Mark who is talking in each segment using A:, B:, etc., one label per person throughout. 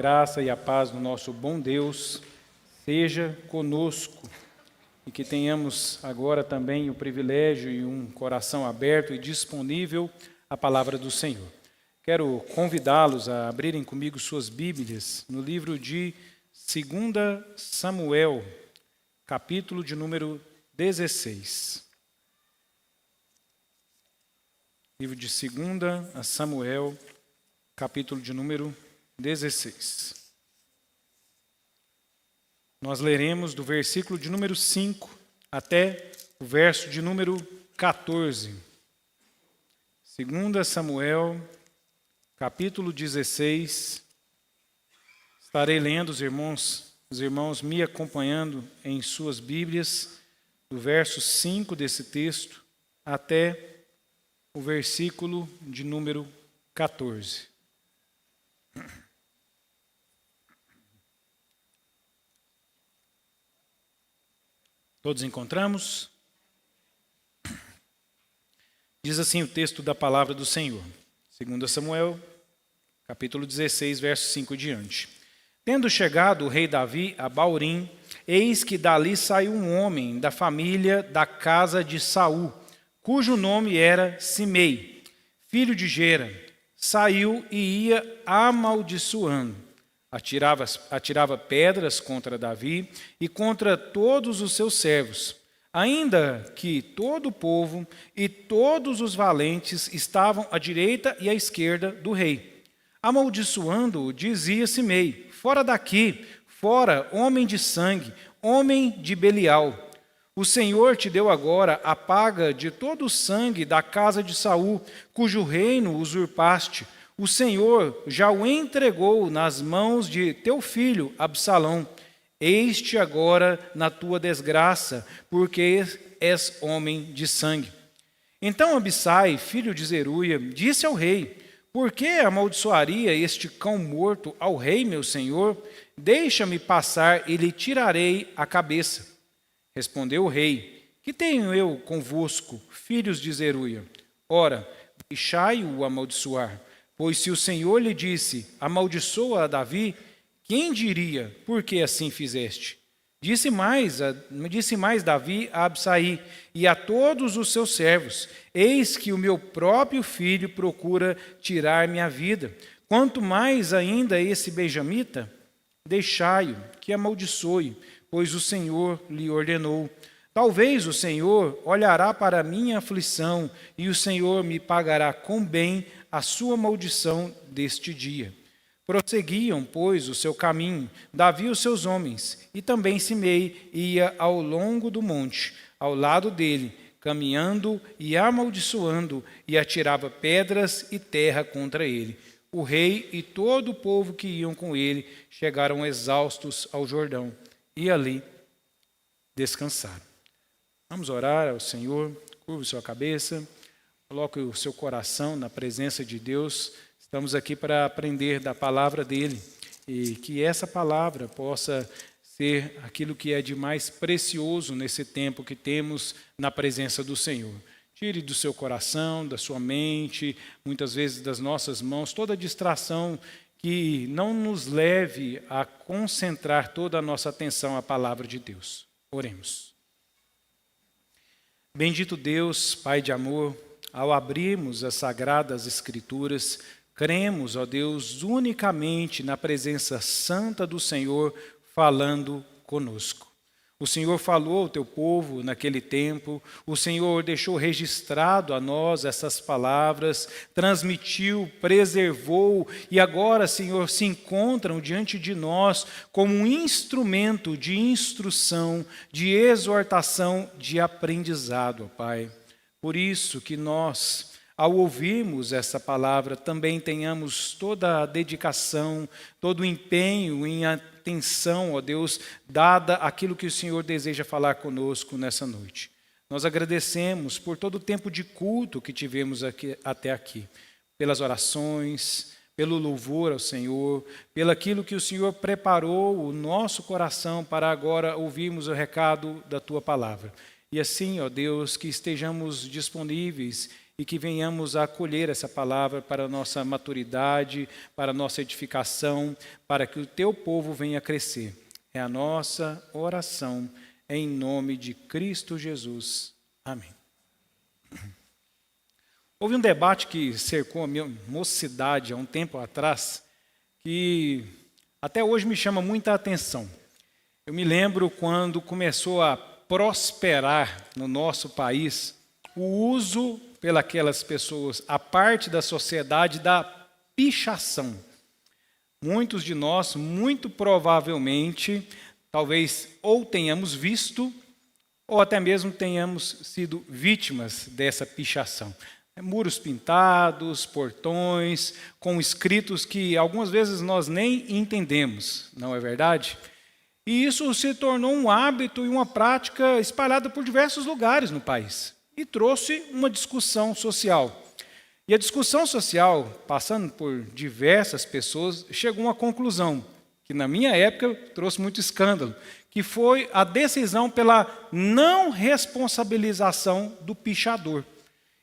A: graça e a paz do nosso bom Deus seja conosco e que tenhamos agora também o privilégio e um coração aberto e disponível à palavra do Senhor. Quero convidá-los a abrirem comigo suas Bíblias no livro de 2 Samuel, capítulo de número 16. Livro de 2 Samuel, capítulo de número 16. Nós leremos do versículo de número 5 até o verso de número 14. 2 Samuel, capítulo 16. Estarei lendo, os irmãos me acompanhando em suas Bíblias, do verso 5 desse texto até o versículo de número 14. Todos encontramos? Diz assim o texto da palavra do Senhor. 2 Samuel, capítulo 16, verso 5 diante. Tendo chegado o rei Davi a Baurim, eis que dali saiu um homem da família da casa de Saul, cujo nome era Simei, filho de Gera. Saiu e ia amaldiçoando. Atirava pedras contra Davi e contra todos os seus servos, ainda que todo o povo e todos os valentes estavam à direita e à esquerda do rei. Amaldiçoando-o, dizia Simei: fora daqui, fora, homem de sangue, homem de Belial. O Senhor te deu agora a paga de todo o sangue da casa de Saul, cujo reino usurpaste. O Senhor já o entregou nas mãos de teu filho Absalão. Eis-te agora na tua desgraça, porque és homem de sangue. Então Abissai, filho de Zeruia, disse ao rei: por que amaldiçoaria este cão morto ao rei, meu senhor? Deixa-me passar e lhe tirarei a cabeça. Respondeu o rei: que tenho eu convosco, filhos de Zeruia? Ora, deixai-o amaldiçoar. Pois se o Senhor lhe disse: amaldiçoa a Davi, quem diria, por que assim fizeste? Disse mais Davi a Absai e a todos os seus servos: eis que o meu próprio filho procura tirar-me a vida. Quanto mais ainda esse benjamita? Deixai-o, que amaldiçoe, pois o Senhor lhe ordenou. Talvez o Senhor olhará para a minha aflição e o Senhor me pagará com bem a sua maldição deste dia. Prosseguiam, pois, o seu caminho, Davi e os seus homens, e também Simei ia ao longo do monte, ao lado dele, caminhando e amaldiçoando, e atirava pedras e terra contra ele. O rei e todo o povo que iam com ele chegaram exaustos ao Jordão, e ali descansaram. Vamos orar ao Senhor, curve sua cabeça. Coloque o seu coração na presença de Deus. Estamos aqui para aprender da palavra dele e que essa palavra possa ser aquilo que é de mais precioso nesse tempo que temos na presença do Senhor. Tire do seu coração, da sua mente, muitas vezes das nossas mãos, toda distração que não nos leve a concentrar toda a nossa atenção à palavra de Deus. Oremos. Bendito Deus, Pai de amor, ao abrirmos as Sagradas Escrituras, cremos, ó Deus, unicamente na presença santa do Senhor falando conosco. O Senhor falou ao teu povo naquele tempo, o Senhor deixou registrado a nós essas palavras, transmitiu, preservou e agora, Senhor, se encontram diante de nós como um instrumento de instrução, de exortação, de aprendizado, ó Pai. Por isso que nós, ao ouvirmos essa palavra, também tenhamos toda a dedicação, todo o empenho em atenção, ó Deus, dada aquilo que o Senhor deseja falar conosco nessa noite. Nós agradecemos por todo o tempo de culto que tivemos até aqui, pelas orações, pelo louvor ao Senhor, pelo aquilo que o Senhor preparou o nosso coração para agora ouvirmos o recado da Tua palavra. E assim, ó Deus, que estejamos disponíveis e que venhamos a acolher essa palavra para a nossa maturidade, para a nossa edificação, para que o teu povo venha a crescer. É a nossa oração, em nome de Cristo Jesus. Amém. Houve um debate que cercou a minha mocidade há um tempo atrás, que até hoje me chama muita atenção. Eu me lembro quando começou a prosperar no nosso país o uso pelas pessoas, a parte da sociedade, da pichação. Muitos de nós, muito provavelmente, talvez ou tenhamos visto, ou até mesmo tenhamos sido vítimas dessa pichação. Muros pintados, portões, com escritos que algumas vezes nós nem entendemos, não é verdade? E isso se tornou um hábito e uma prática espalhada por diversos lugares no país. E trouxe uma discussão social. E a discussão social, passando por diversas pessoas, chegou a uma conclusão, que na minha época trouxe muito escândalo, que foi a decisão pela não responsabilização do pichador.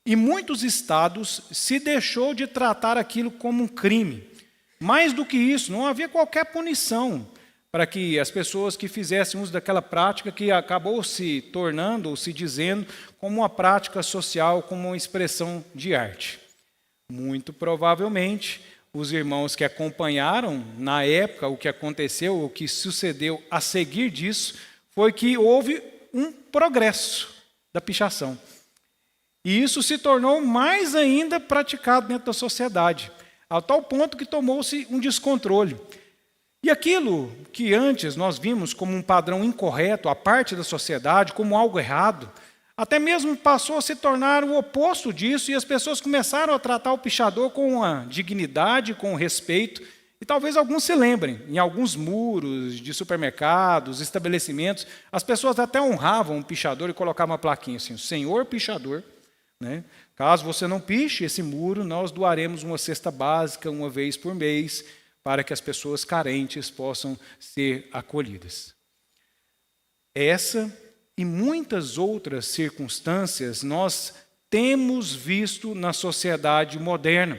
A: Em muitos estados se deixou de tratar aquilo como um crime. Mais do que isso, não havia qualquer punição para que as pessoas que fizessem uso daquela prática que acabou se tornando ou se dizendo como uma prática social, como uma expressão de arte. Muito provavelmente, os irmãos que acompanharam na época o que aconteceu, o que sucedeu a seguir disso, foi que houve um progresso da pichação. E isso se tornou mais ainda praticado dentro da sociedade, a tal ponto que tomou-se um descontrole. E aquilo que antes nós vimos como um padrão incorreto, a parte da sociedade, como algo errado, até mesmo passou a se tornar o oposto disso, e as pessoas começaram a tratar o pichador com a dignidade, com o respeito. E talvez alguns se lembrem, em alguns muros de supermercados, estabelecimentos, as pessoas até honravam o pichador e colocavam uma plaquinha assim, Senhor pichador. Né? Caso você não piche esse muro, nós doaremos uma cesta básica uma vez por mês para que as pessoas carentes possam ser acolhidas. Essa e muitas outras circunstâncias nós temos visto na sociedade moderna,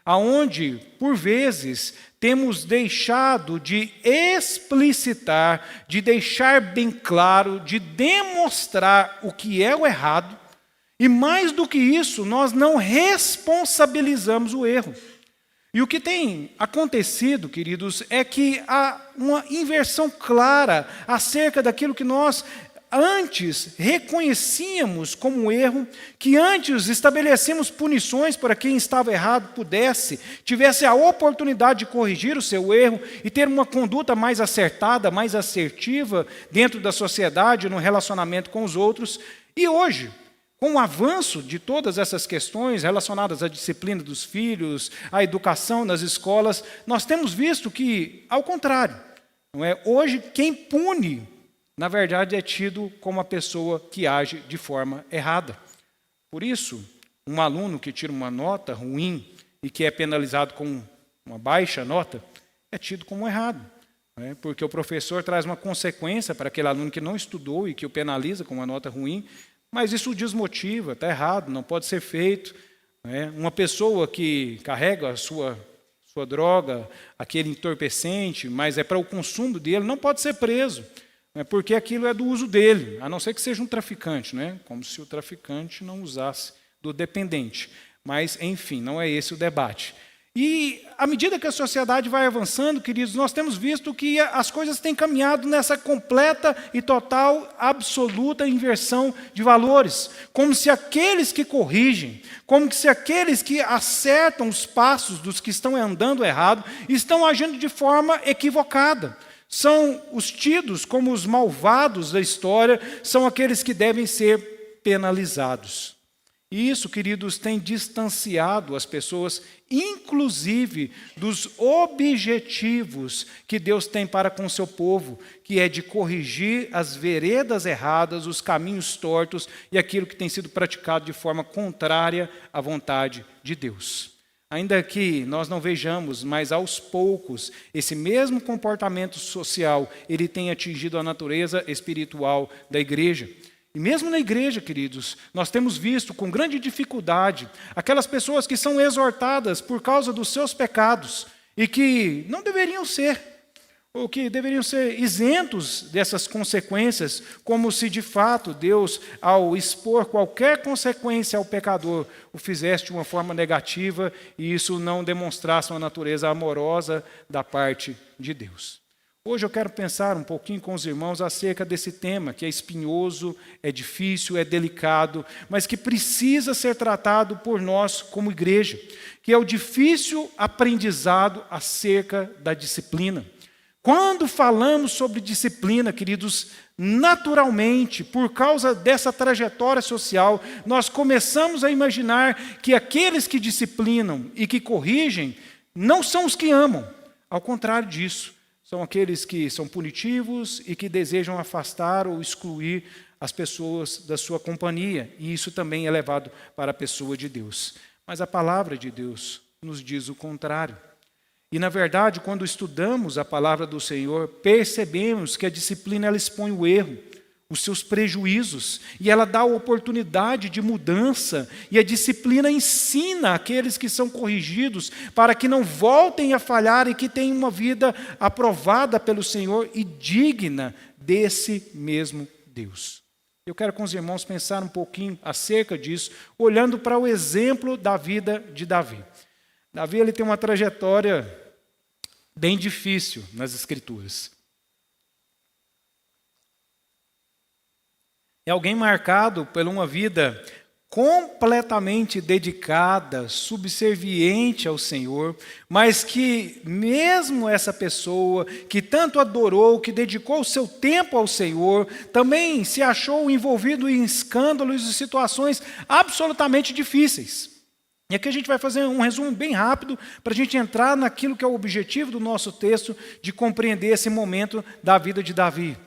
A: aonde, por vezes, temos deixado de explicitar, de deixar bem claro, de demonstrar o que é o errado. E mais do que isso, nós não responsabilizamos o erro. E o que tem acontecido, queridos, é que há uma inversão clara acerca daquilo que nós antes reconhecíamos como erro, que antes estabelecemos punições para quem estava errado tivesse a oportunidade de corrigir o seu erro e ter uma conduta mais acertada, mais assertiva dentro da sociedade, no relacionamento com os outros. E hoje, com o avanço de todas essas questões relacionadas à disciplina dos filhos, à educação nas escolas, nós temos visto que, ao contrário, não é? Hoje quem pune, na verdade, é tido como a pessoa que age de forma errada. Por isso, um aluno que tira uma nota ruim e que é penalizado com uma baixa nota, é tido como errado. Não é? Porque o professor traz uma consequência para aquele aluno que não estudou e que o penaliza com uma nota ruim, mas isso o desmotiva, está errado, não pode ser feito. Né? Uma pessoa que carrega a sua droga, aquele entorpecente, mas é para o consumo dele, não pode ser preso, né? Porque aquilo é do uso dele, a não ser que seja um traficante, né? Como se o traficante não usasse do dependente. Mas, enfim, não é esse o debate. E, à medida que a sociedade vai avançando, queridos, nós temos visto que as coisas têm caminhado nessa completa e total, absoluta inversão de valores. Como se aqueles que corrigem, como se aqueles que acertam os passos dos que estão andando errado, estão agindo de forma equivocada. São os tidos como os malvados da história, são aqueles que devem ser penalizados. E isso, queridos, tem distanciado as pessoas, inclusive, dos objetivos que Deus tem para com o seu povo, que é de corrigir as veredas erradas, os caminhos tortos e aquilo que tem sido praticado de forma contrária à vontade de Deus. Ainda que nós não vejamos, mas aos poucos, esse mesmo comportamento social, ele tem atingido a natureza espiritual da igreja. E mesmo na igreja, queridos, nós temos visto com grande dificuldade aquelas pessoas que são exortadas por causa dos seus pecados e que não deveriam ser, ou que deveriam ser isentos dessas consequências, como se de fato Deus, ao expor qualquer consequência ao pecador, o fizesse de uma forma negativa e isso não demonstrasse uma natureza amorosa da parte de Deus. Hoje eu quero pensar um pouquinho com os irmãos acerca desse tema, que é espinhoso, é difícil, é delicado, mas que precisa ser tratado por nós como igreja, que é o difícil aprendizado acerca da disciplina. Quando falamos sobre disciplina, queridos, naturalmente, por causa dessa trajetória social, nós começamos a imaginar que aqueles que disciplinam e que corrigem não são os que amam, ao contrário disso. São aqueles que são punitivos e que desejam afastar ou excluir as pessoas da sua companhia. E isso também é levado para a pessoa de Deus. Mas a palavra de Deus nos diz o contrário. E, na verdade, quando estudamos a palavra do Senhor, percebemos que a disciplina ela expõe o erro, os seus prejuízos, e ela dá a oportunidade de mudança, e a disciplina ensina aqueles que são corrigidos para que não voltem a falhar e que tenham uma vida aprovada pelo Senhor e digna desse mesmo Deus. Eu quero com os irmãos pensar um pouquinho acerca disso, olhando para o exemplo da vida de Davi. Davi ele tem uma trajetória bem difícil nas Escrituras. É alguém marcado por uma vida completamente dedicada, subserviente ao Senhor, mas que mesmo essa pessoa que tanto adorou, que dedicou o seu tempo ao Senhor, também se achou envolvido em escândalos e situações absolutamente difíceis. E aqui a gente vai fazer um resumo bem rápido para a gente entrar naquilo que é o objetivo do nosso texto, de compreender esse momento da vida de Davi.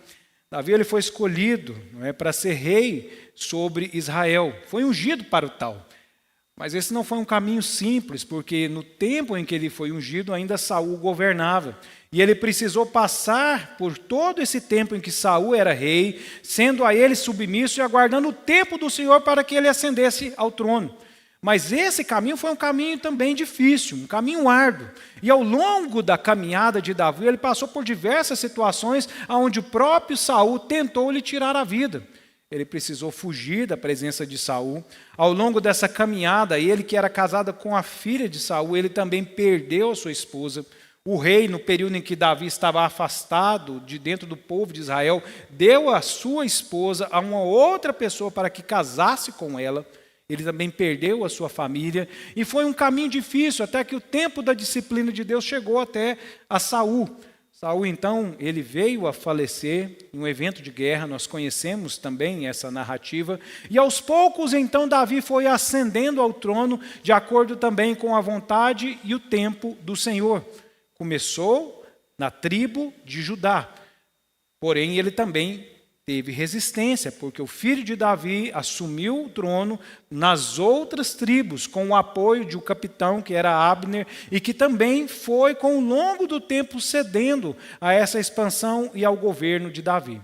A: Davi ele foi escolhido para ser rei sobre Israel. Foi ungido para o tal. Mas esse não foi um caminho simples, porque no tempo em que ele foi ungido, ainda Saul governava. E ele precisou passar por todo esse tempo em que Saul era rei, sendo a ele submisso e aguardando o tempo do Senhor para que ele ascendesse ao trono. Mas esse caminho foi um caminho também difícil, um caminho árduo. E ao longo da caminhada de Davi, ele passou por diversas situações onde o próprio Saul tentou lhe tirar a vida. Ele precisou fugir da presença de Saul. Ao longo dessa caminhada, ele que era casado com a filha de Saul, ele também perdeu a sua esposa. O rei, no período em que Davi estava afastado de dentro do povo de Israel, deu a sua esposa a uma outra pessoa para que casasse com ela. Ele também perdeu a sua família, e foi um caminho difícil, até que o tempo da disciplina de Deus chegou até a Saul. Saul, então, ele veio a falecer em um evento de guerra, nós conhecemos também essa narrativa, e aos poucos, então, Davi foi ascendendo ao trono, de acordo também com a vontade e o tempo do Senhor. Começou na tribo de Judá, porém, ele também teve resistência, porque o filho de Davi assumiu o trono nas outras tribos, com o apoio de um capitão que era Abner, e que também foi, com o longo do tempo, cedendo a essa expansão e ao governo de Davi.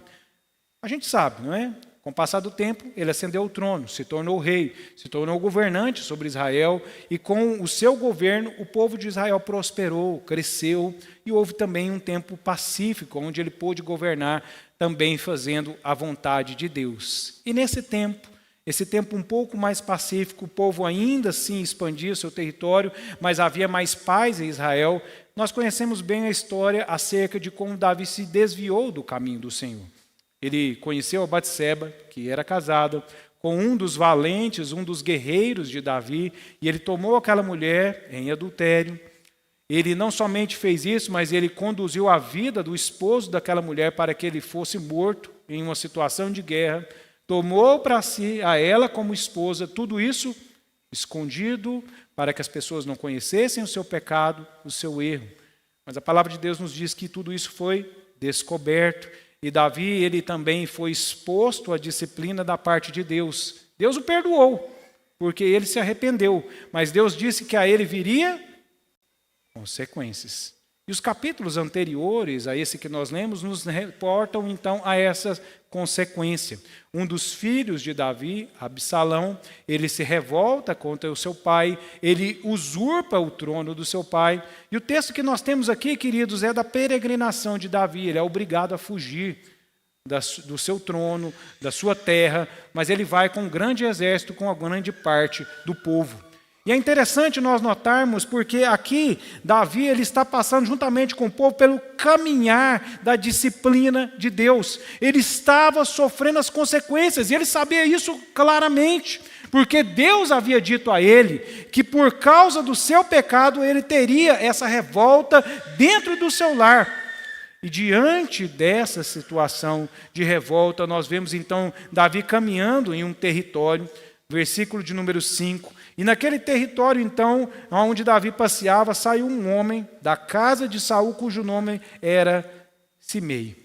A: A gente sabe, não é? Com o passar do tempo, ele ascendeu ao trono, se tornou rei, se tornou governante sobre Israel, e com o seu governo, o povo de Israel prosperou, cresceu, e houve também um tempo pacífico, onde ele pôde governar também fazendo a vontade de Deus. E nesse tempo, esse tempo um pouco mais pacífico, o povo ainda assim expandia seu território, mas havia mais paz em Israel. Nós conhecemos bem a história acerca de como Davi se desviou do caminho do Senhor. Ele conheceu a Batseba, que era casada com um dos valentes, um dos guerreiros de Davi, e ele tomou aquela mulher em adultério. Ele não somente fez isso, mas ele conduziu a vida do esposo daquela mulher para que ele fosse morto em uma situação de guerra, tomou para si a ela como esposa, tudo isso escondido para que as pessoas não conhecessem o seu pecado, o seu erro. Mas a palavra de Deus nos diz que tudo isso foi descoberto, e Davi ele também foi exposto à disciplina da parte de Deus. Deus o perdoou, porque ele se arrependeu, mas Deus disse que a ele viria consequências. E os capítulos anteriores a esse que nós lemos nos reportam então a essas consequência. Um dos filhos de Davi, Absalão, ele se revolta contra o seu pai, ele usurpa o trono do seu pai. E o texto que nós temos aqui, queridos, é da peregrinação de Davi. Ele é obrigado a fugir do seu trono, da sua terra, mas ele vai com um grande exército, com a grande parte do povo. E é interessante nós notarmos, porque aqui Davi ele está passando juntamente com o povo pelo caminhar da disciplina de Deus. Ele estava sofrendo as consequências, e ele sabia isso claramente, porque Deus havia dito a ele que por causa do seu pecado ele teria essa revolta dentro do seu lar. E diante dessa situação de revolta, nós vemos então Davi caminhando em um território, versículo de número 5, e naquele território, então, onde Davi passeava, saiu um homem da casa de Saul, cujo nome era Simei.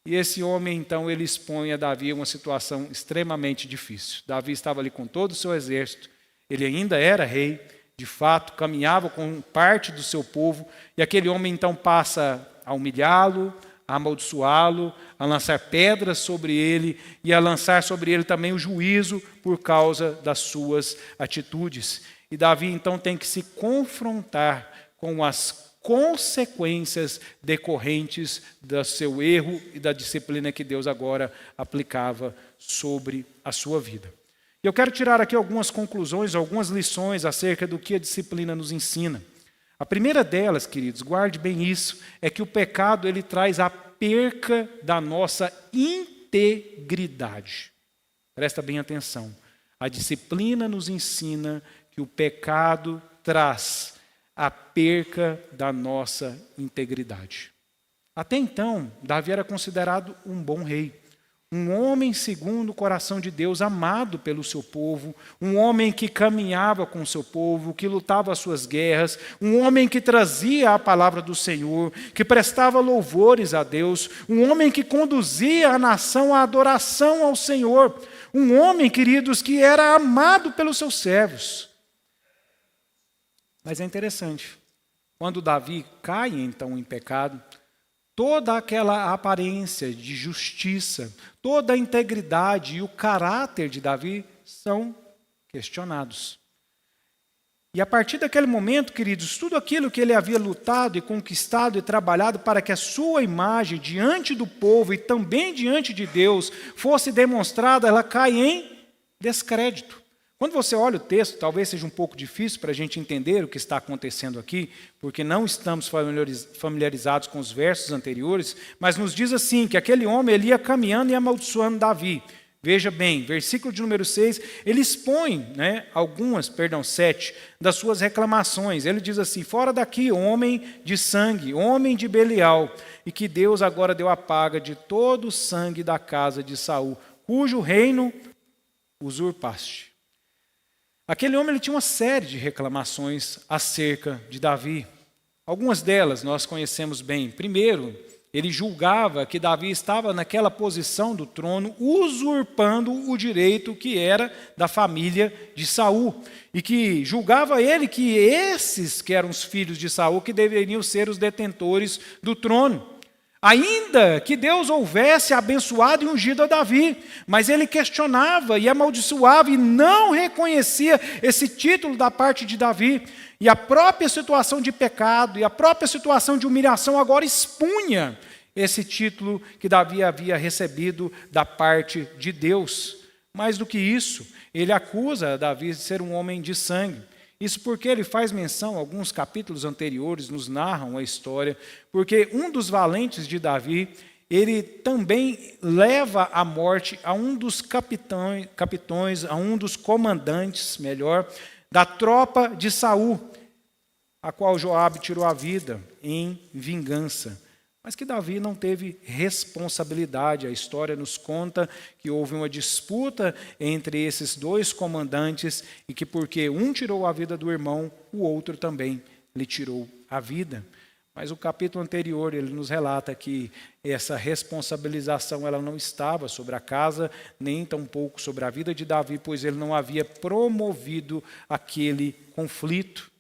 A: E esse homem, então, ele expõe a Davi uma situação extremamente difícil. Davi estava ali com todo o seu exército, ele ainda era rei, de fato, caminhava com parte do seu povo, e aquele homem, então, passa a humilhá-lo, a amaldiçoá-lo, a lançar pedras sobre ele e a lançar sobre ele também o juízo por causa das suas atitudes. E Davi então tem que se confrontar com as consequências decorrentes do seu erro e da disciplina que Deus agora aplicava sobre a sua vida. E eu quero tirar aqui algumas conclusões, algumas lições acerca do que a disciplina nos ensina. A primeira delas, queridos, guarde bem isso, é que o pecado ele traz a perca da nossa integridade. Presta bem atenção. A disciplina nos ensina que o pecado traz a perca da nossa integridade. Até então, Davi era considerado um bom rei. Um homem segundo o coração de Deus, amado pelo seu povo, um homem que caminhava com o seu povo, que lutava as suas guerras, um homem que trazia a palavra do Senhor, que prestava louvores a Deus, um homem que conduzia a nação à adoração ao Senhor, um homem, queridos, que era amado pelos seus servos. Mas é interessante, quando Davi cai então em pecado, toda aquela aparência de justiça, toda a integridade e o caráter de Davi são questionados. E a partir daquele momento, queridos, tudo aquilo que ele havia lutado e conquistado e trabalhado para que a sua imagem diante do povo e também diante de Deus fosse demonstrada, ela cai em descrédito. Quando você olha o texto, talvez seja um pouco difícil para a gente entender o que está acontecendo aqui, porque não estamos familiarizados com os versos anteriores, mas nos diz assim, que aquele homem ele ia caminhando e amaldiçoando Davi. Veja bem, versículo de número 6, ele expõe 7 das suas reclamações. Ele diz assim, fora daqui, homem de sangue, homem de Belial, e que Deus agora deu a paga de todo o sangue da casa de Saul, cujo reino usurpaste. Aquele homem ele tinha uma série de reclamações acerca de Davi. Algumas delas nós conhecemos bem. Primeiro, ele julgava que Davi estava naquela posição do trono, usurpando o direito que era da família de Saul. E que julgava ele que esses que eram os filhos de Saul que deveriam ser os detentores do trono. Ainda que Deus houvesse abençoado e ungido a Davi, mas ele questionava e amaldiçoava e não reconhecia esse título da parte de Davi. E a própria situação de pecado e a própria situação de humilhação agora expunha esse título que Davi havia recebido da parte de Deus. Mais do que isso, ele acusa Davi de ser um homem de sangue. Isso porque ele faz menção, alguns capítulos anteriores nos narram a história, porque um dos valentes de Davi, ele também leva à morte a um dos capitões, a um dos comandantes, melhor, da tropa de Saul, a qual Joabe tirou a vida em vingança. Mas que Davi não teve responsabilidade. A história nos conta que houve uma disputa entre esses dois comandantes e que porque um tirou a vida do irmão, o outro também lhe tirou a vida. Mas o capítulo anterior, ele nos relata que essa responsabilização ela não estava sobre a casa, nem tampouco sobre a vida de Davi, pois ele não havia promovido aquele conflito.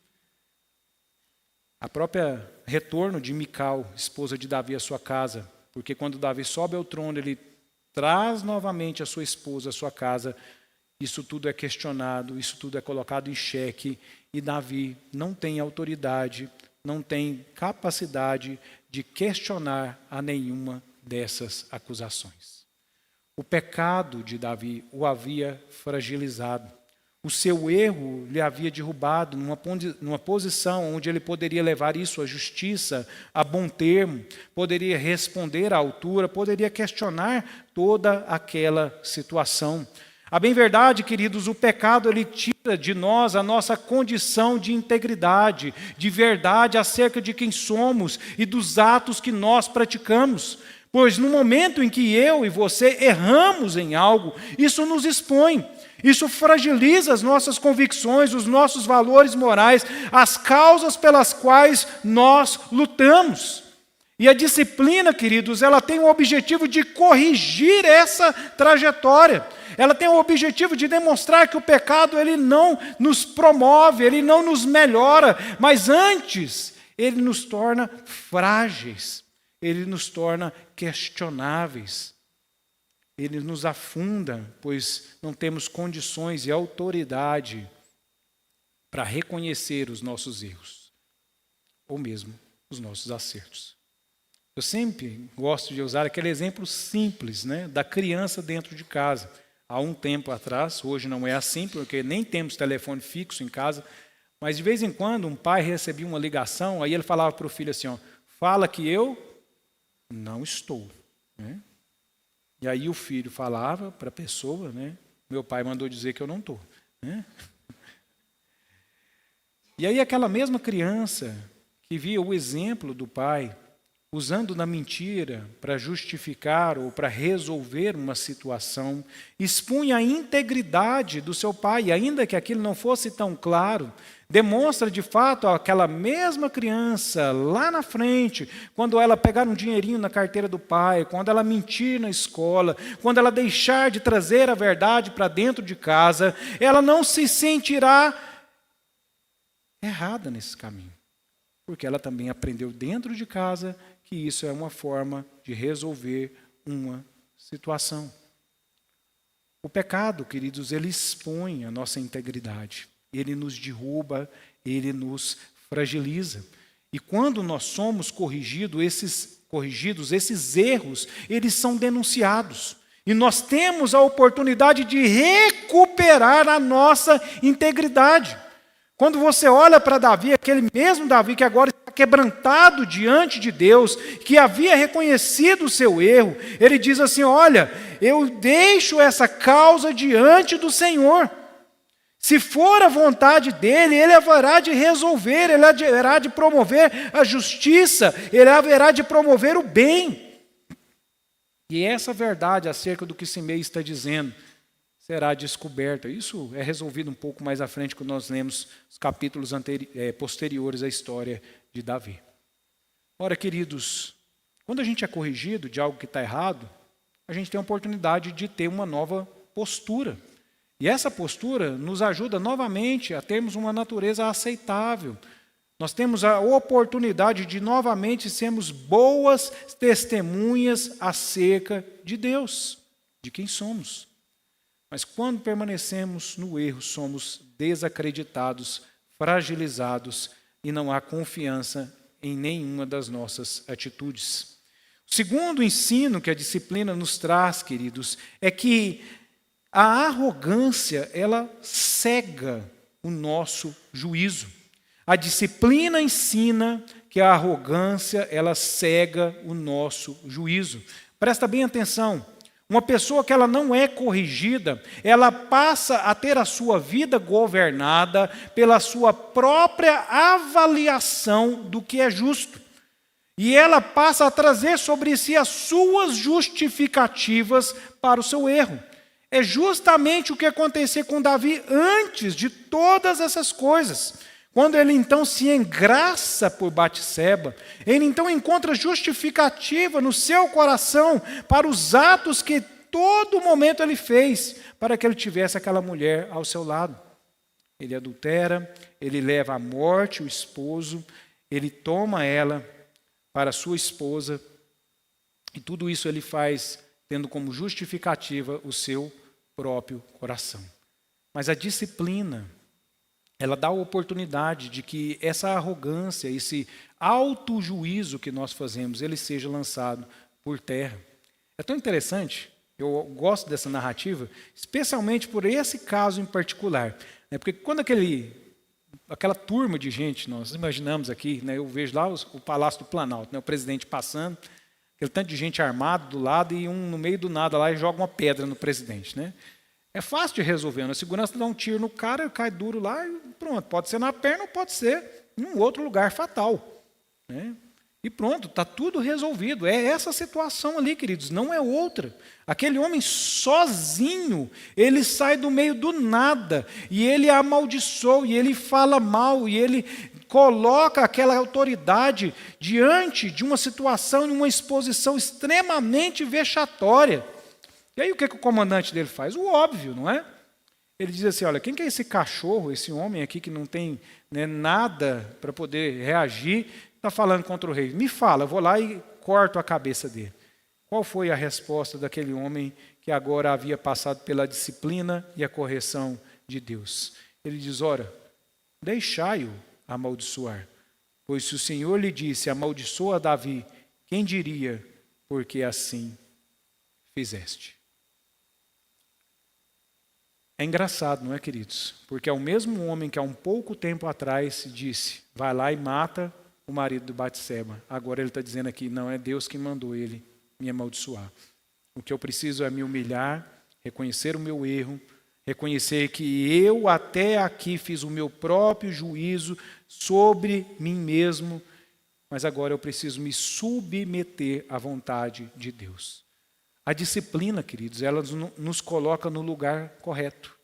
A: A própria retorno de Mical, esposa de Davi, à sua casa, porque quando Davi sobe ao trono, ele traz novamente a sua esposa à sua casa, isso tudo é questionado, isso tudo é colocado em xeque, e Davi não tem autoridade, não tem capacidade de questionar a nenhuma dessas acusações. O pecado de Davi o havia fragilizado. O seu erro lhe havia derrubado numa posição onde ele poderia levar isso à justiça, a bom termo, poderia responder à altura, poderia questionar toda aquela situação. A bem verdade, queridos, o pecado ele tira de nós a nossa condição de integridade, de verdade acerca de quem somos e dos atos que nós praticamos. Pois no momento em que eu e você erramos em algo, isso nos expõe. Isso fragiliza as nossas convicções, os nossos valores morais, as causas pelas quais nós lutamos. E a disciplina, queridos, ela tem o objetivo de corrigir essa trajetória. Ela tem o objetivo de demonstrar que o pecado ele não nos promove, ele não nos melhora, mas antes ele nos torna frágeis, ele nos torna questionáveis. Ele nos afunda, pois não temos condições e autoridade para reconhecer os nossos erros, ou mesmo os nossos acertos. Eu sempre gosto de usar aquele exemplo simples, da criança dentro de casa. Há um tempo atrás, hoje não é assim, porque nem temos telefone fixo em casa, mas de vez em quando um pai recebia uma ligação, aí ele falava para o filho assim, fala que eu não estou, E aí o filho falava para a pessoa, meu pai mandou dizer que eu não estou. E aí aquela mesma criança que via o exemplo do pai, usando da mentira para justificar ou para resolver uma situação, expunha a integridade do seu pai, e ainda que aquilo não fosse tão claro, demonstra de fato aquela mesma criança lá na frente, quando ela pegar um dinheirinho na carteira do pai, quando ela mentir na escola, quando ela deixar de trazer a verdade para dentro de casa, ela não se sentirá errada nesse caminho, porque ela também aprendeu dentro de casa que isso é uma forma de resolver uma situação. O pecado, queridos, ele expõe a nossa integridade. Ele nos derruba, ele nos fragiliza. E quando nós somos corrigidos, esses erros, eles são denunciados. E nós temos a oportunidade de recuperar a nossa integridade. Quando você olha para Davi, aquele mesmo Davi que agora está quebrantado diante de Deus, que havia reconhecido o seu erro, ele diz assim, olha, eu deixo essa causa diante do Senhor. Se for a vontade dele, ele haverá de resolver, ele haverá de promover a justiça, ele haverá de promover o bem. E essa verdade acerca do que Simei está dizendo será descoberta. Isso é resolvido um pouco mais à frente, quando nós lemos os capítulos posteriores à história de Davi. Ora, queridos, quando a gente é corrigido de algo que está errado, a gente tem a oportunidade de ter uma nova postura. E essa postura nos ajuda novamente a termos uma natureza aceitável. Nós temos a oportunidade de novamente sermos boas testemunhas acerca de Deus, de quem somos. Mas quando permanecemos no erro, somos desacreditados, fragilizados e não há confiança em nenhuma das nossas atitudes. O segundo ensino que a disciplina nos traz, queridos, é que a arrogância, ela cega o nosso juízo. A disciplina ensina que a arrogância, ela cega o nosso juízo. Presta bem atenção. Uma pessoa que ela não é corrigida, ela passa a ter a sua vida governada pela sua própria avaliação do que é justo. E ela passa a trazer sobre si as suas justificativas para o seu erro. É justamente o que aconteceu com Davi antes de todas essas coisas. Quando ele então se engraça por Batseba, ele então encontra justificativa no seu coração para os atos que todo momento ele fez para que ele tivesse aquela mulher ao seu lado. Ele adultera, ele leva à morte o esposo, ele toma ela para sua esposa, e tudo isso ele faz tendo como justificativa o seu próprio coração. Mas a disciplina, ela dá a oportunidade de que essa arrogância, esse autojuízo que nós fazemos, ele seja lançado por terra. É tão interessante, eu gosto dessa narrativa, especialmente por esse caso em particular. Porque quando aquela turma de gente, nós imaginamos aqui, eu vejo lá o Palácio do Planalto, o presidente passando, aquele tanto de gente armado do lado e um no meio do nada lá e joga uma pedra no presidente. É fácil de resolver. A segurança dá um tiro no cara, ele cai duro lá e pronto. Pode ser na perna ou pode ser em um outro lugar fatal. E pronto, está tudo resolvido. É essa situação ali, queridos, não é outra. Aquele homem sozinho, ele sai do meio do nada, e ele amaldiçoa, e ele fala mal, e ele coloca aquela autoridade diante de uma situação, de uma exposição extremamente vexatória. E aí o que o comandante dele faz? O óbvio, não é? Ele diz assim, olha, quem que é esse cachorro, esse homem aqui que não tem nada para poder reagir, está falando contra o rei? Me fala, eu vou lá e corto a cabeça dele. Qual foi a resposta daquele homem que agora havia passado pela disciplina e a correção de Deus? Ele diz, ora, deixai-o amaldiçoar, pois se o Senhor lhe disse, amaldiçoa Davi, quem diria, porque assim fizeste? É engraçado, não é, queridos? Porque é o mesmo homem que há um pouco tempo atrás disse, vai lá e mata o marido de Batseba. Agora ele está dizendo aqui, não, é Deus que mandou ele me amaldiçoar. O que eu preciso é me humilhar, reconhecer o meu erro, reconhecer que eu até aqui fiz o meu próprio juízo sobre mim mesmo, mas agora eu preciso me submeter à vontade de Deus. A disciplina, queridos, ela nos coloca no lugar correto.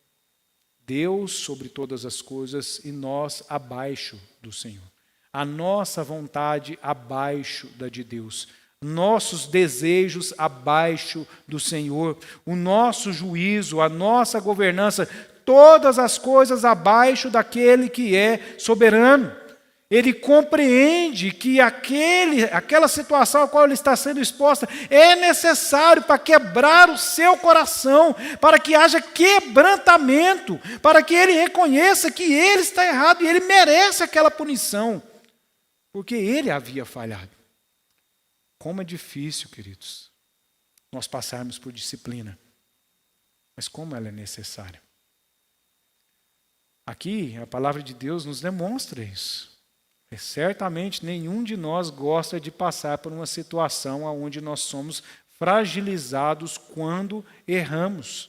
A: Deus sobre todas as coisas e nós abaixo do Senhor. A nossa vontade abaixo da de Deus. Nossos desejos abaixo do Senhor. O nosso juízo, a nossa governança, todas as coisas abaixo daquele que é soberano. Ele compreende que aquela situação a qual ele está sendo exposta é necessário para quebrar o seu coração, para que haja quebrantamento, para que ele reconheça que ele está errado e ele merece aquela punição, porque ele havia falhado. Como é difícil, queridos, nós passarmos por disciplina, mas como ela é necessária. Aqui, a palavra de Deus nos demonstra isso. Certamente nenhum de nós gosta de passar por uma situação onde nós somos fragilizados quando erramos.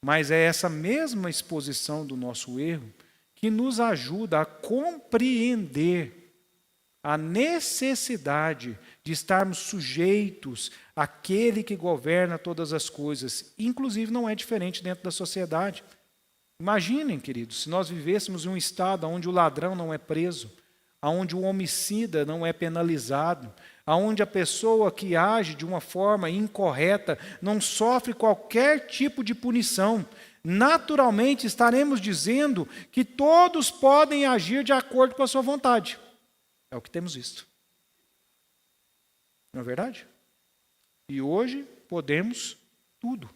A: Mas é essa mesma exposição do nosso erro que nos ajuda a compreender a necessidade de estarmos sujeitos àquele que governa todas as coisas. Inclusive não é diferente dentro da sociedade. Imaginem, queridos, se nós vivêssemos em um estado onde o ladrão não é preso, onde o homicida não é penalizado, onde a pessoa que age de uma forma incorreta não sofre qualquer tipo de punição. Naturalmente estaremos dizendo que todos podem agir de acordo com a sua vontade. É o que temos visto. Não é verdade? E hoje podemos tudo.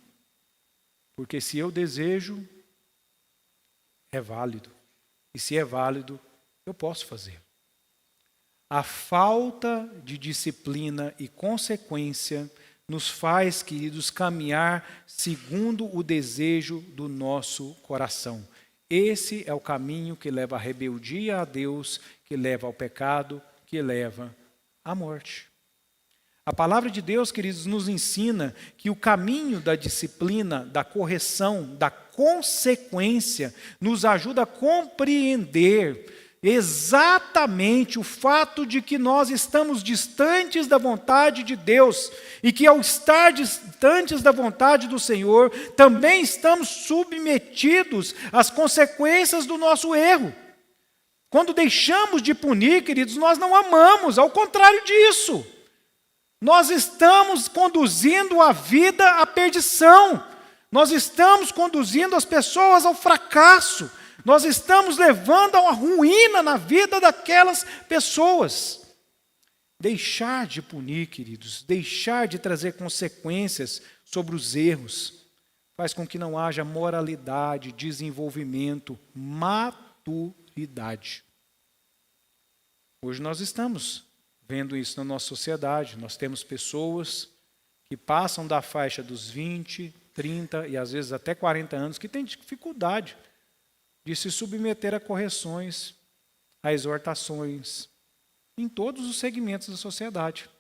A: Porque se eu desejo, é válido. E se é válido, eu posso fazer. A falta de disciplina e consequência nos faz, queridos, caminhar segundo o desejo do nosso coração. Esse é o caminho que leva à rebeldia a Deus, que leva ao pecado, que leva à morte. A palavra de Deus, queridos, nos ensina que o caminho da disciplina, da correção, da consequência, nos ajuda a compreender exatamente o fato de que nós estamos distantes da vontade de Deus e que ao estar distantes da vontade do Senhor, também estamos submetidos às consequências do nosso erro. Quando deixamos de punir, queridos, nós não amamos, ao contrário disso. Nós estamos conduzindo a vida à perdição. Nós estamos conduzindo as pessoas ao fracasso. Nós estamos levando a uma ruína na vida daquelas pessoas. Deixar de punir, queridos, deixar de trazer consequências sobre os erros, faz com que não haja moralidade, desenvolvimento, maturidade. Hoje nós estamos vendo isso na nossa sociedade. Nós temos pessoas que passam da faixa dos 20, 30 e às vezes até 40 anos, que têm dificuldade de se submeter a correções, a exortações, em todos os segmentos da sociedade.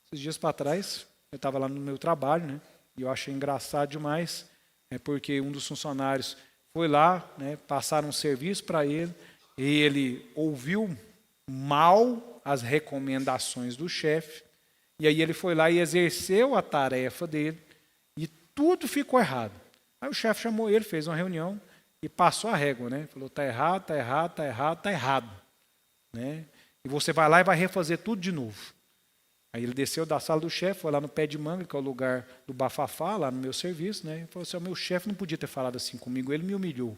A: Esses dias para trás, eu estava lá no meu trabalho, né, e eu achei engraçado demais, porque um dos funcionários foi lá, né, passaram um serviço para ele, e ele ouviu mal as recomendações do chefe, e aí ele foi lá e exerceu a tarefa dele, e tudo ficou errado. Aí o chefe chamou ele, fez uma reunião, e passou a régua, né? Falou, está errado, está errado, está errado, está errado. Né? E você vai lá e vai refazer tudo de novo. Aí ele desceu da sala do chefe, foi lá no Pé de Manga, que é o lugar do bafafá, lá no meu serviço, né? E falou assim, o meu chefe não podia ter falado assim comigo, ele me humilhou.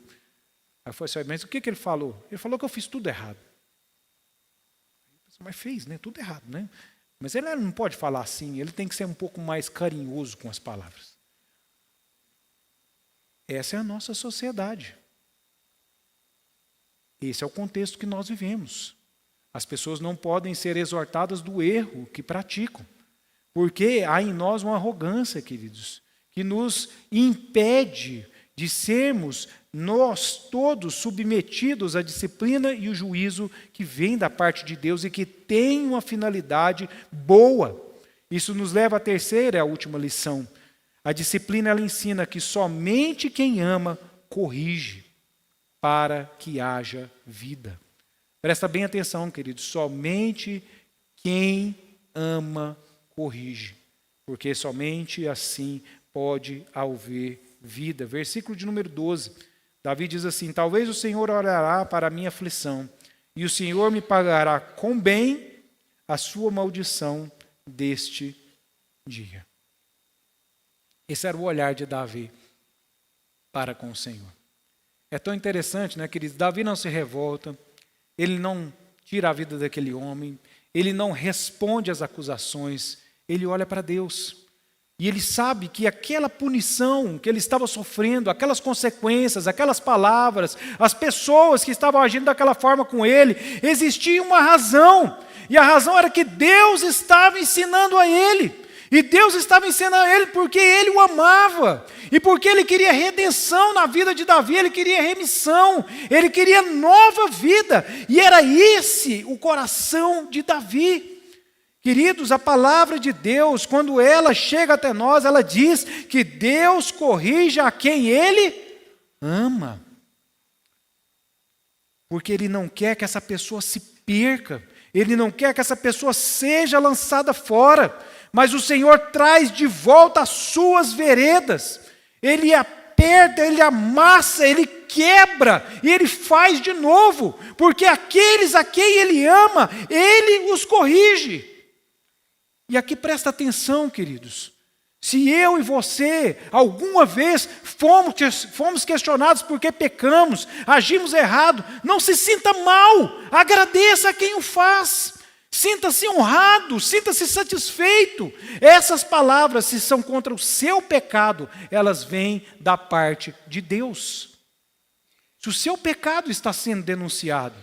A: Aí eu falei assim, mas o que ele falou? Ele falou que eu fiz tudo errado. Mas fez, né? Tudo errado, né? Mas ele não pode falar assim, ele tem que ser um pouco mais carinhoso com as palavras. Essa é a nossa sociedade. Esse é o contexto que nós vivemos. As pessoas não podem ser exortadas do erro que praticam, porque há em nós uma arrogância, queridos, que nos impede de sermos nós todos submetidos à disciplina e o juízo que vem da parte de Deus e que tem uma finalidade boa. Isso nos leva à terceira e à última lição. A disciplina ela ensina que somente quem ama corrige para que haja vida. Presta bem atenção, queridos, somente quem ama corrige, porque somente assim pode haver vida. Versículo de número 12, Davi diz assim, talvez o Senhor orará para a minha aflição, e o Senhor me pagará com bem a sua maldição deste dia. Esse era o olhar de Davi para com o Senhor. É tão interessante, né, queridos? Davi não se revolta, ele não tira a vida daquele homem, ele não responde às acusações, ele olha para Deus. E ele sabe que aquela punição que ele estava sofrendo, aquelas consequências, aquelas palavras, as pessoas que estavam agindo daquela forma com ele, existia uma razão. E a razão era que Deus estava ensinando a ele. E Deus estava ensinando a ele porque ele o amava. E porque ele queria redenção na vida de Davi, ele queria remissão, ele queria nova vida. E era esse o coração de Davi. Queridos, a palavra de Deus, quando ela chega até nós, ela diz que Deus corrige a quem Ele ama. Porque Ele não quer que essa pessoa se perca, Ele não quer que essa pessoa seja lançada fora, mas o Senhor traz de volta as suas veredas. Ele aperta, Ele amassa, Ele quebra e Ele faz de novo, porque aqueles a quem Ele ama, Ele os corrige. E aqui presta atenção, queridos, se eu e você alguma vez fomos questionados porque pecamos, agimos errado, não se sinta mal, agradeça a quem o faz, sinta-se honrado, sinta-se satisfeito. Essas palavras, se são contra o seu pecado, elas vêm da parte de Deus. Se o seu pecado está sendo denunciado,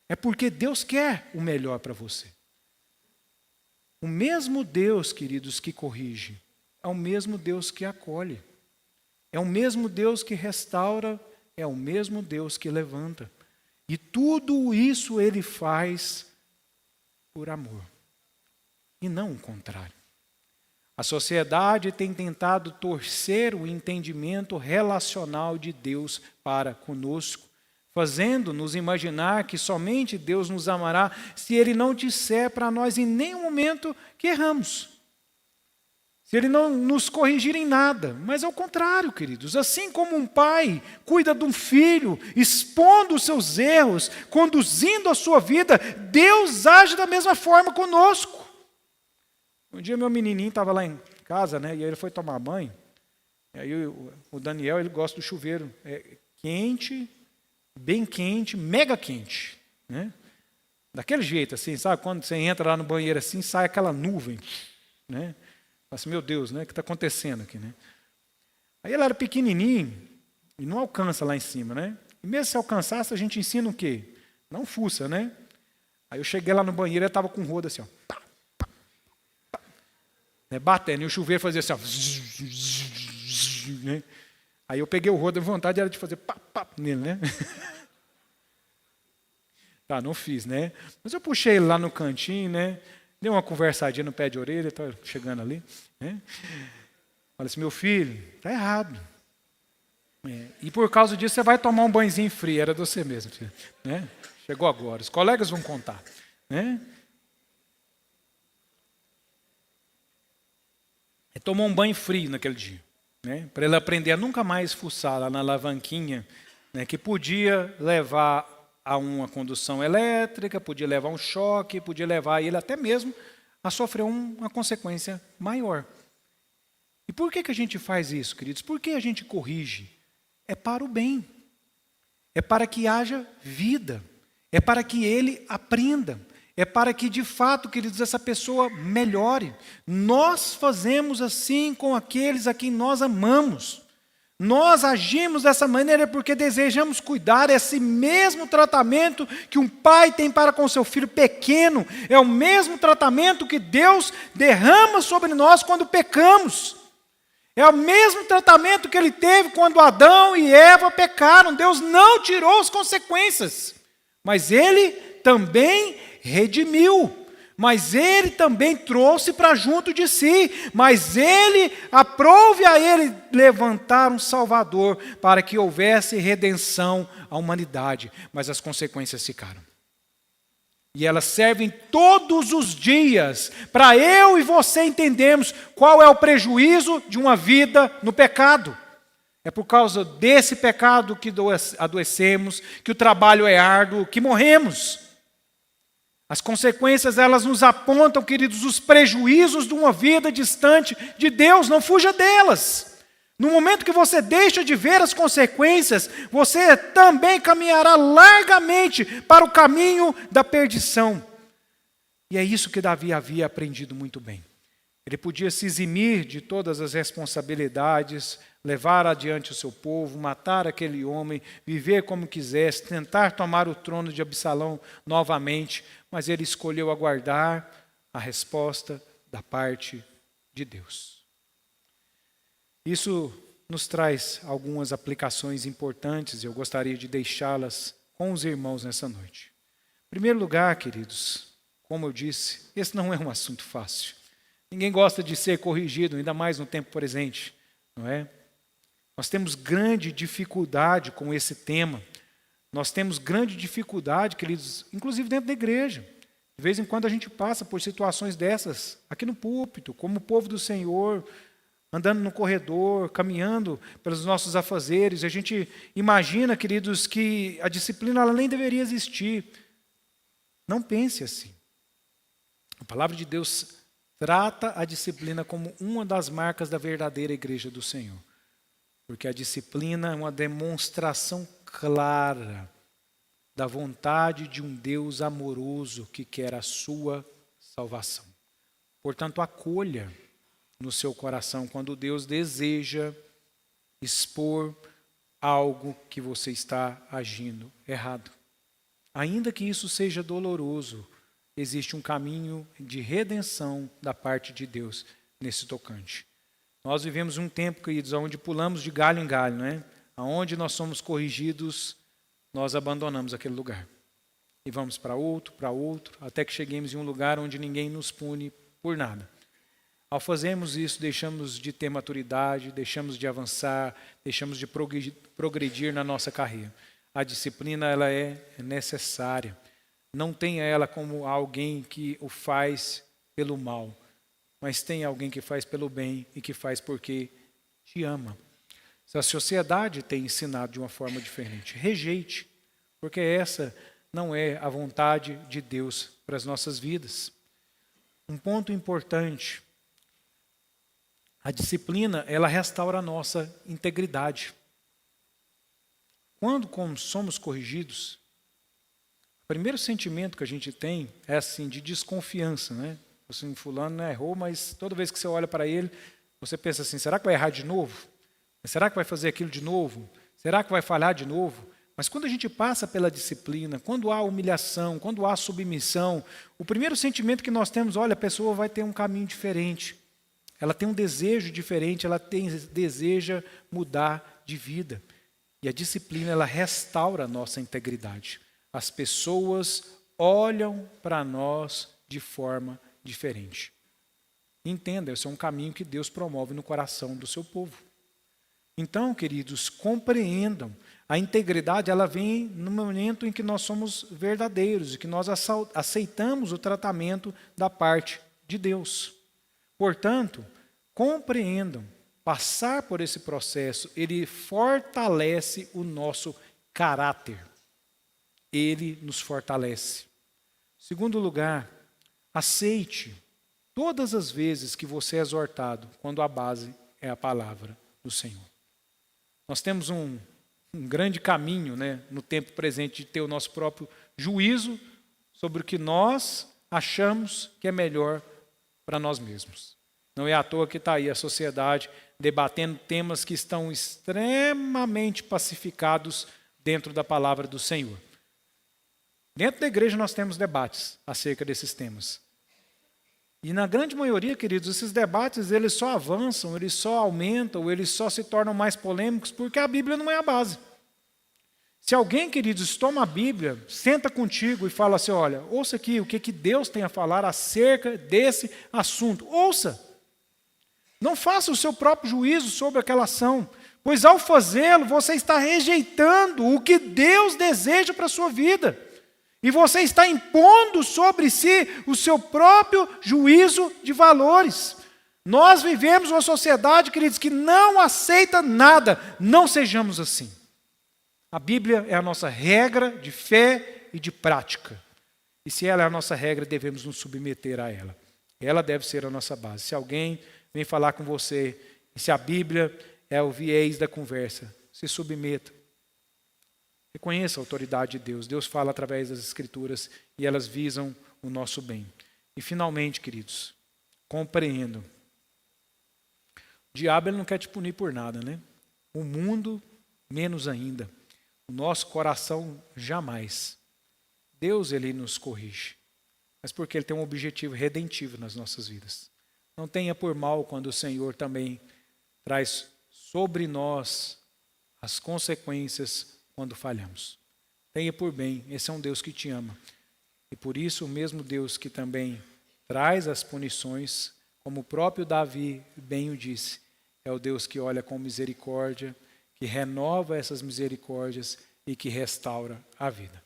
A: é porque Deus quer o melhor para você. O mesmo Deus, queridos, que corrige, é o mesmo Deus que acolhe, é o mesmo Deus que restaura, é o mesmo Deus que levanta. E tudo isso Ele faz por amor, e não o contrário. A sociedade tem tentado torcer o entendimento relacional de Deus para conosco, fazendo-nos imaginar que somente Deus nos amará se Ele não disser para nós em nenhum momento que erramos. Se Ele não nos corrigir em nada. Mas ao contrário, queridos, assim como um pai cuida de um filho, expondo os seus erros, conduzindo a sua vida, Deus age da mesma forma conosco. Um dia meu menininho estava lá em casa, né, e aí ele foi tomar banho, e aí o Daniel, ele gosta do chuveiro quente, bem quente, mega quente, né? Daquele jeito assim, sabe? Quando você entra lá no banheiro assim, sai aquela nuvem, né? assim, meu Deus, né? O que está acontecendo aqui, né? Aí ela era pequenininho e não alcança lá em cima, né? E mesmo se alcançasse, a gente ensina o quê? Não fuça, né? Aí eu cheguei lá no banheiro e ela estava com o rodo assim, ó. Né, batendo, e o chuveiro fazia assim, ó. Né? Aí eu peguei o rodo, a vontade era de fazer pá, pá nele, né? Tá, não fiz, né? Mas eu puxei ele lá no cantinho, né? Dei uma conversadinha no pé de orelha, tá chegando ali, né? Falei assim, meu filho, tá errado. E por causa disso você vai tomar um banhozinho frio, era de você mesmo, filho, né? Chegou agora, os colegas vão contar, né? Ele tomou um banho frio naquele dia, né? Para ele aprender a nunca mais fuçar lá na alavanquinha, né? Que podia levar a uma condução elétrica, podia levar um choque, podia levar ele até mesmo a sofrer uma consequência maior. E por que a gente faz isso, queridos? Por que a gente corrige? É para o bem. É para que haja vida. É para que ele aprenda. É para que, de fato, queridos, essa pessoa melhore. Nós fazemos assim com aqueles a quem nós amamos. Nós agimos dessa maneira porque desejamos cuidar. Esse mesmo tratamento que um pai tem para com seu filho pequeno é o mesmo tratamento que Deus derrama sobre nós quando pecamos. É o mesmo tratamento que ele teve quando Adão e Eva pecaram. Deus não tirou as consequências, mas ele também redimiu. Mas ele também trouxe para junto de si, mas ele, aprove a ele levantar um Salvador para que houvesse redenção à humanidade, mas as consequências ficaram. E elas servem todos os dias para eu e você entendermos qual é o prejuízo de uma vida no pecado. É por causa desse pecado que adoecemos, que o trabalho é árduo, que morremos. As consequências, elas nos apontam, queridos, os prejuízos de uma vida distante de Deus, não fuja delas. No momento que você deixa de ver as consequências, você também caminhará largamente para o caminho da perdição. E é isso que Davi havia aprendido muito bem. Ele podia se eximir de todas as responsabilidades, levar adiante o seu povo, matar aquele homem, viver como quisesse, tentar tomar o trono de Absalão novamente, mas ele escolheu aguardar a resposta da parte de Deus. Isso nos traz algumas aplicações importantes e eu gostaria de deixá-las com os irmãos nessa noite. Em primeiro lugar, queridos, como eu disse, esse não é um assunto fácil. Ninguém gosta de ser corrigido, ainda mais no tempo presente, não é? Nós temos grande dificuldade com esse tema. Nós temos grande dificuldade, queridos, inclusive dentro da igreja. De vez em quando a gente passa por situações dessas, aqui no púlpito, como o povo do Senhor, andando no corredor, caminhando pelos nossos afazeres. A gente imagina, queridos, que a disciplina ela nem deveria existir. Não pense assim. A palavra de Deus trata a disciplina como uma das marcas da verdadeira igreja do Senhor. Porque a disciplina é uma demonstração clara da vontade de um Deus amoroso que quer a sua salvação. Portanto, acolha no seu coração quando Deus deseja expor algo que você está agindo errado. Ainda que isso seja doloroso, existe um caminho de redenção da parte de Deus nesse tocante. Nós vivemos um tempo, queridos, onde pulamos de galho em galho, né? Onde nós somos corrigidos, nós abandonamos aquele lugar. E vamos para outro, até que cheguemos em um lugar onde ninguém nos pune por nada. Ao fazermos isso, deixamos de ter maturidade, deixamos de avançar, deixamos de progredir na nossa carreira. A disciplina ela é necessária. Não tenha ela como alguém que o faz pelo mal, mas tenha alguém que faz pelo bem e que faz porque te ama. Se a sociedade tem ensinado de uma forma diferente, rejeite, porque essa não é a vontade de Deus para as nossas vidas. Um ponto importante, a disciplina, ela restaura a nossa integridade. Quando somos corrigidos, o primeiro sentimento que a gente tem é assim, de desconfiança, né? Assim, fulano errou, mas toda vez que você olha para ele, você pensa assim, será que vai errar de novo? Será que vai fazer aquilo de novo? Será que vai falhar de novo? Mas quando a gente passa pela disciplina, quando há humilhação, quando há submissão, o primeiro sentimento que nós temos, olha, a pessoa vai ter um caminho diferente. Ela tem um desejo diferente, ela deseja mudar de vida. E a disciplina, ela restaura a nossa integridade. As pessoas olham para nós de forma diferente. Entenda, esse é um caminho que Deus promove no coração do seu povo. Então, queridos, compreendam. A integridade, ela vem no momento em que nós somos verdadeiros e que nós aceitamos o tratamento da parte de Deus. Portanto, compreendam, passar por esse processo, ele fortalece o nosso caráter. Ele nos fortalece. Segundo lugar, aceite todas as vezes que você é exortado, quando a base é a palavra do Senhor. Nós temos um grande caminho, no tempo presente, de ter o nosso próprio juízo sobre o que nós achamos que é melhor para nós mesmos. Não é à toa que está aí a sociedade debatendo temas que estão extremamente pacificados dentro da palavra do Senhor. Dentro da igreja nós temos debates acerca desses temas. E na grande maioria, queridos, esses debates eles só avançam, eles só aumentam, eles só se tornam mais polêmicos porque a Bíblia não é a base. Se alguém, queridos, toma a Bíblia, senta contigo e fala assim, olha, ouça aqui o que Deus tem a falar acerca desse assunto. Ouça! Não faça o seu próprio juízo sobre aquela ação, pois ao fazê-lo, você está rejeitando o que Deus deseja para a sua vida. E você está impondo sobre si o seu próprio juízo de valores. Nós vivemos uma sociedade, queridos, que não aceita nada. Não sejamos assim. A Bíblia é a nossa regra de fé e de prática. E se ela é a nossa regra, devemos nos submeter a ela. Ela deve ser a nossa base. Se alguém vem falar com você, e se a Bíblia é o viés da conversa, se submeta. Reconheça a autoridade de Deus. Deus fala através das Escrituras e elas visam o nosso bem. E finalmente, queridos, compreendam. O diabo ele não quer te punir por nada, O mundo, menos ainda. O nosso coração, jamais. Deus, ele nos corrige. Mas porque ele tem um objetivo redentivo nas nossas vidas. Não tenha por mal quando o Senhor também traz sobre nós as consequências quando falhamos. Tenha por bem, esse é um Deus que te ama. E por isso o mesmo Deus que também traz as punições, como o próprio Davi bem o disse, é o Deus que olha com misericórdia, que renova essas misericórdias e que restaura a vida.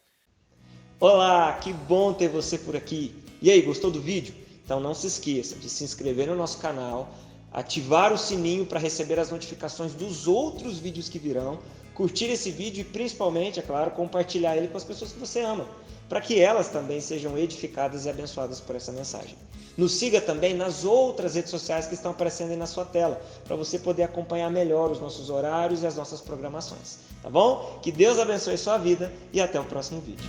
B: Olá, que bom ter você por aqui. E aí, gostou do vídeo? Então não se esqueça de se inscrever no nosso canal, ativar o sininho para receber as notificações dos outros vídeos que virão, curtir esse vídeo e principalmente, é claro, compartilhar ele com as pessoas que você ama, para que elas também sejam edificadas e abençoadas por essa mensagem. Nos siga também nas outras redes sociais que estão aparecendo aí na sua tela, para você poder acompanhar melhor os nossos horários e as nossas programações. Tá bom? Que Deus abençoe sua vida e até o próximo vídeo.